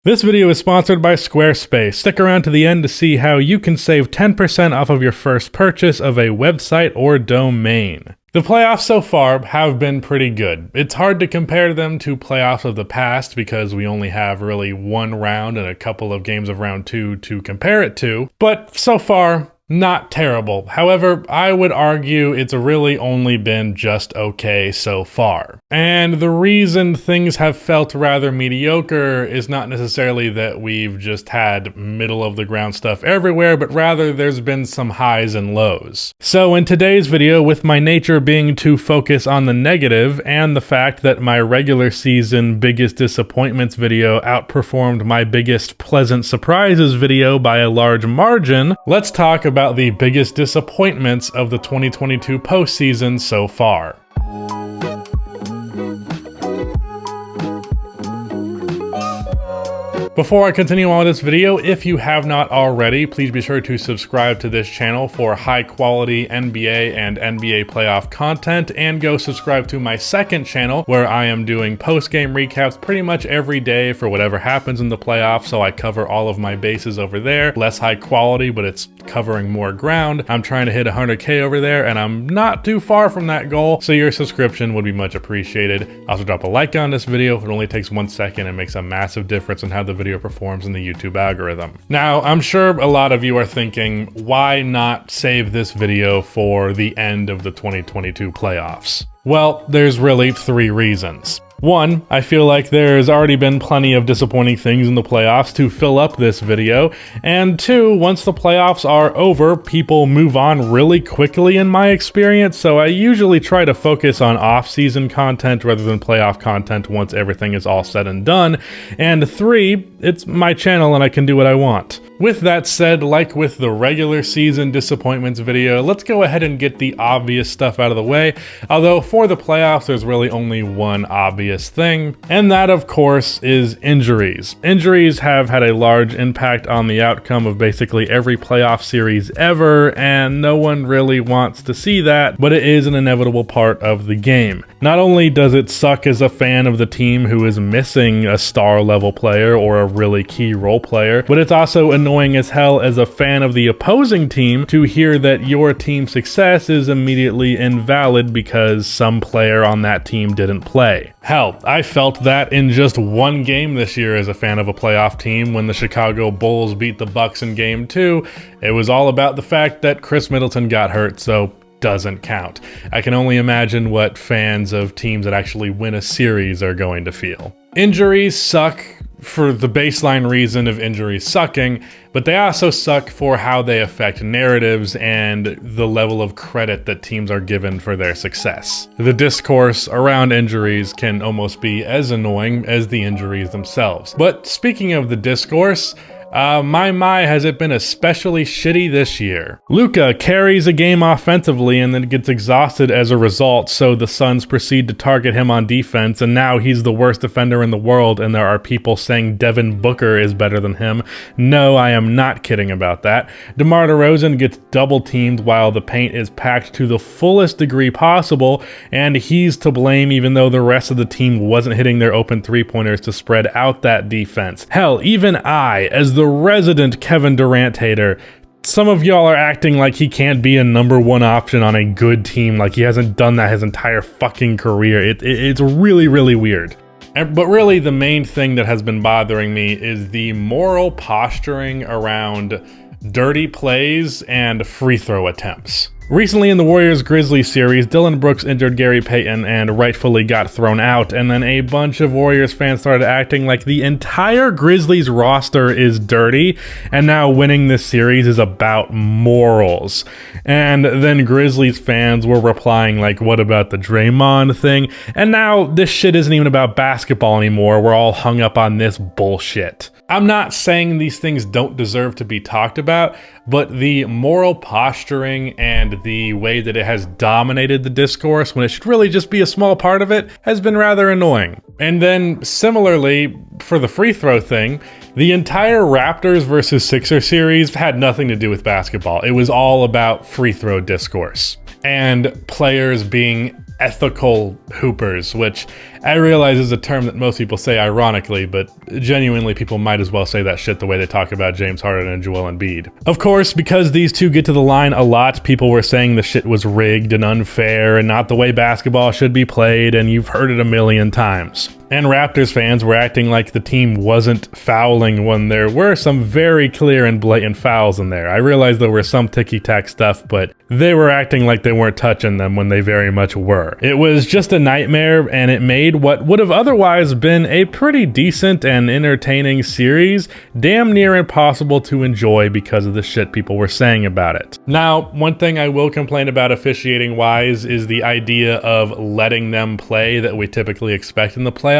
This video is sponsored by Squarespace. Stick around to the end to see how you can save 10% off of your first purchase of a website or domain. The playoffs so far have been pretty good. It's hard to compare them to playoffs of the past because we only have really one round and a couple of games of round two to compare it to, but so far, not terrible. However, I would argue it's really only been just okay so far. And the reason things have felt rather mediocre is not necessarily that we've just had middle of the ground stuff everywhere, but rather there's been some highs and lows. So in today's video, with my nature being to focus on the negative and the fact that my regular season biggest disappointments video outperformed my biggest pleasant surprises video by a large margin, let's talk about the biggest disappointments of the 2022 postseason so far. Before I continue on with this video, if you have not already, please be sure to subscribe to this channel for high quality NBA and NBA playoff content, and go subscribe to my second channel where I am doing post-game recaps pretty much every day for whatever happens in the playoffs, so I cover all of my bases over there. Less high quality, but it's covering more ground. I'm trying to hit 100K over there, and I'm not too far from that goal, so your subscription would be much appreciated. Also drop a like on this video. It only takes 1 second and makes a massive difference in how the video performs in the YouTube algorithm. Now, I'm sure a lot of you are thinking, why not save this video for the end of the 2022 playoffs? Well, there's really 3 reasons. 1, I feel like there's already been plenty of disappointing things in the playoffs to fill up this video, and 2, once the playoffs are over, people move on really quickly in my experience, so I usually try to focus on off-season content rather than playoff content once everything is all said and done, and 3, it's my channel and I can do what I want. With that said, like with the regular season disappointments video, let's go ahead and get the obvious stuff out of the way, although for the playoffs there's really only one obvious thing, and that of course is injuries. Injuries have had a large impact on the outcome of basically every playoff series ever, and no one really wants to see that, but it is an inevitable part of the game. Not only does it suck as a fan of the team who is missing a star level player or a really key role player, but it's also annoying as hell as a fan of the opposing team to hear that your team's success is immediately invalid because some player on that team didn't play. Hell, I felt that in just one game this year as a fan of a playoff team when the Chicago Bulls beat the Bucks in Game 2. It was all about the fact that Chris Middleton got hurt, so doesn't count. I can only imagine what fans of teams that actually win a series are going to feel. Injuries suck for the baseline reason of injuries sucking, but they also suck for how they affect narratives and the level of credit that teams are given for their success. The discourse around injuries can almost be as annoying as the injuries themselves. But speaking of the discourse, my, has it been especially shitty this year. Luka carries a game offensively and then gets exhausted as a result, so the Suns proceed to target him on defense, and now he's the worst defender in the world, and there are people saying Devin Booker is better than him. No, I am not kidding about that. DeMar DeRozan gets double teamed while the paint is packed to the fullest degree possible, and he's to blame even though the rest of the team wasn't hitting their open three-pointers to spread out that defense. Hell, even I, as the resident Kevin Durant hater, some of y'all are acting like he can't be a #1 option on a good team, like he hasn't done that his entire fucking career. It's really, really weird. But really the main thing that has been bothering me is the moral posturing around dirty plays and free throw attempts. Recently in the Warriors-Grizzlies series, Dillon Brooks injured Gary Payton and rightfully got thrown out, and then a bunch of Warriors fans started acting like the entire Grizzlies roster is dirty, and now winning this series is about morals. And then Grizzlies fans were replying like, what about the Draymond thing? And now this shit isn't even about basketball anymore, we're all hung up on this bullshit. I'm not saying these things don't deserve to be talked about, but the moral posturing and the way that it has dominated the discourse when it should really just be a small part of it has been rather annoying. And then similarly, for the free throw thing, the entire Raptors versus Sixers series had nothing to do with basketball. It was all about free throw discourse and players being ethical hoopers, which I realize it's a term that most people say ironically, but genuinely people might as well say that shit the way they talk about James Harden and Joel Embiid. Of course, because these two get to the line a lot, people were saying the shit was rigged and unfair and not the way basketball should be played, and you've heard it a million times. And Raptors fans were acting like the team wasn't fouling when there were some very clear and blatant fouls in there. I realized there were some ticky-tack stuff, but they were acting like they weren't touching them when they very much were. It was just a nightmare, and it made what would have otherwise been a pretty decent and entertaining series damn near impossible to enjoy because of the shit people were saying about it. Now, one thing I will complain about officiating-wise is the idea of letting them play that we typically expect in the playoffs.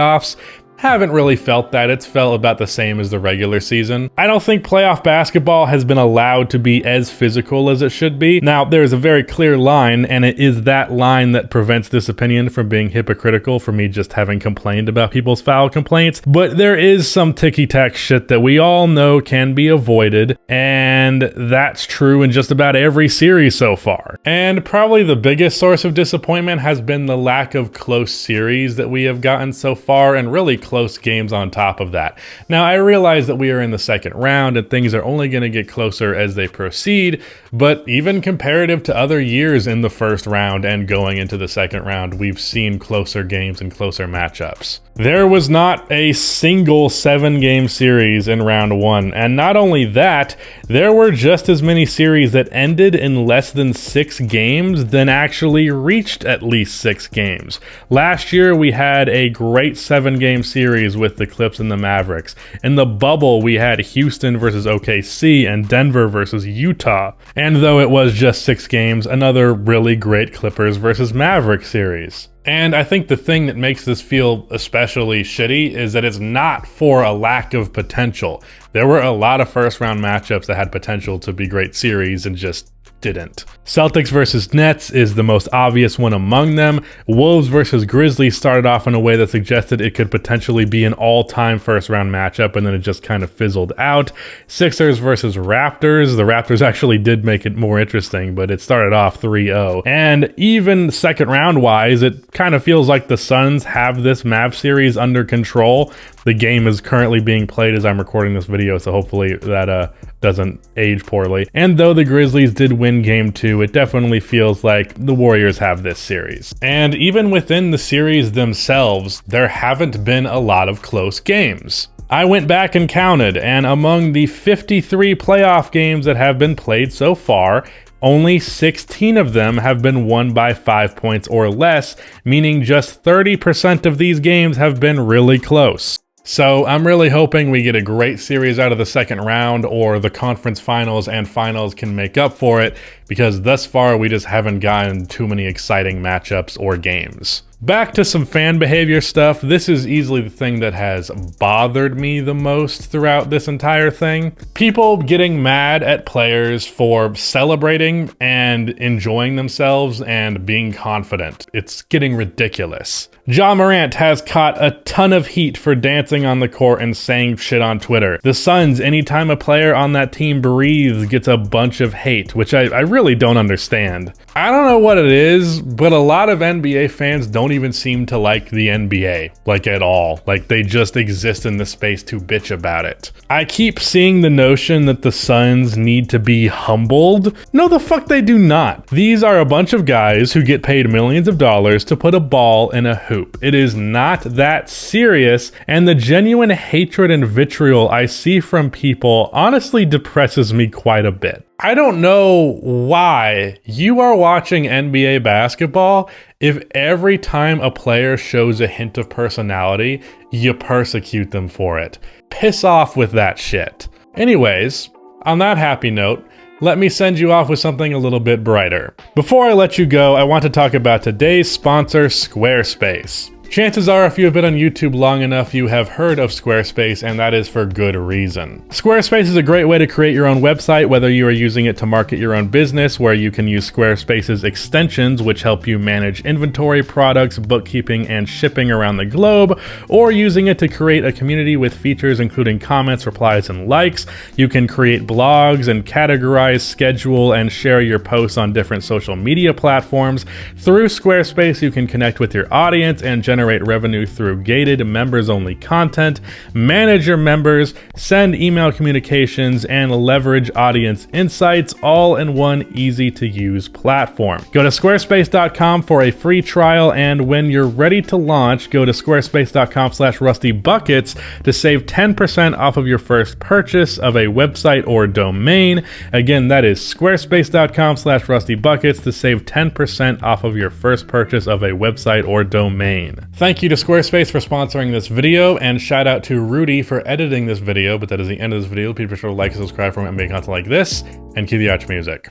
Haven't really felt that. It's felt about the same as the regular season. I don't think playoff basketball has been allowed to be as physical as it should be. Now, there's a very clear line, and it is that line that prevents this opinion from being hypocritical for me just having complained about people's foul complaints. But there is some ticky-tack shit that we all know can be avoided, and that's true in just about every series so far. And probably the biggest source of disappointment has been the lack of close series that we have gotten so far, and really close games on top of that. Now, I realize that we are in the second round and things are only going to get closer as they proceed, but even comparative to other years in the first round and going into the second round, we've seen closer games and closer matchups. There was not a single 7-game series in round 1, and not only that, there were just as many series that ended in less than 6 games than actually reached at least 6 games. Last year, we had a great 7-game series with the Clips and the Mavericks. In the bubble, we had Houston versus OKC and Denver versus Utah. And though it was just 6 games, another really great Clippers versus Mavericks series. And I think the thing that makes this feel especially shitty is that it's not for a lack of potential. There were a lot of first-round matchups that had potential to be great series and just didn't. Celtics versus Nets is the most obvious one among them. Wolves versus Grizzlies started off in a way that suggested it could potentially be an all-time first-round matchup, and then it just kind of fizzled out. Sixers versus Raptors. The Raptors actually did make it more interesting, but it started off 3-0. And even second-round-wise, it kind of feels like the Suns have this Mav series under control. The game is currently being played as I'm recording this video, so hopefully that doesn't age poorly. And though the Grizzlies did win game 2, it definitely feels like the Warriors have this series. And even within the series themselves, there haven't been a lot of close games. I went back and counted, and among the 53 playoff games that have been played so far, only 16 of them have been won by 5 points or less, meaning just 30% of these games have been really close. So I'm really hoping we get a great series out of the second round, or the conference finals and finals can make up for it, because thus far we just haven't gotten too many exciting matchups or games. Back to some fan behavior stuff. This is easily the thing that has bothered me the most throughout this entire thing. People getting mad at players for celebrating and enjoying themselves and being confident. It's getting ridiculous. Ja Morant has caught a ton of heat for dancing on the court and saying shit on Twitter. The Suns, anytime a player on that team breathes, gets a bunch of hate, which I really don't understand. I don't know what it is, but a lot of NBA fans don't even seem to like the NBA, like at all. Like they just exist in the space to bitch about it. I keep seeing the notion that the Suns need to be humbled. No, the fuck they do not. These are a bunch of guys who get paid millions of dollars to put a ball in a hoop. It is not that serious, and the genuine hatred and vitriol I see from people honestly depresses me quite a bit. I don't know why you are watching NBA basketball if every time a player shows a hint of personality, you persecute them for it. Piss off with that shit. Anyways, on that happy note, let me send you off with something a little bit brighter. Before I let you go, I want to talk about today's sponsor, Squarespace. Chances are, if you have been on YouTube long enough, you have heard of Squarespace, and that is for good reason. Squarespace is a great way to create your own website, whether you are using it to market your own business, where you can use Squarespace's extensions, which help you manage inventory, products, bookkeeping, and shipping around the globe, or using it to create a community with features including comments, replies, and likes. You can create blogs and categorize, schedule, and share your posts on different social media platforms. Through Squarespace, you can connect with your audience and generate generate revenue through gated members-only content, manage your members, send email communications, and leverage audience insights, all in one easy-to-use platform. Go to squarespace.com for a free trial, and when you're ready to launch, go to squarespace.com/rustybuckets to save 10% off of your first purchase of a website or domain. Again, that is squarespace.com/rustybuckets to save 10% off of your first purchase of a website or domain. Thank you to Squarespace for sponsoring this video, and shout out to Rudy for editing this video. But that is the end of this video. Please be sure to like and subscribe for more NBA content like this, and cue the outro music.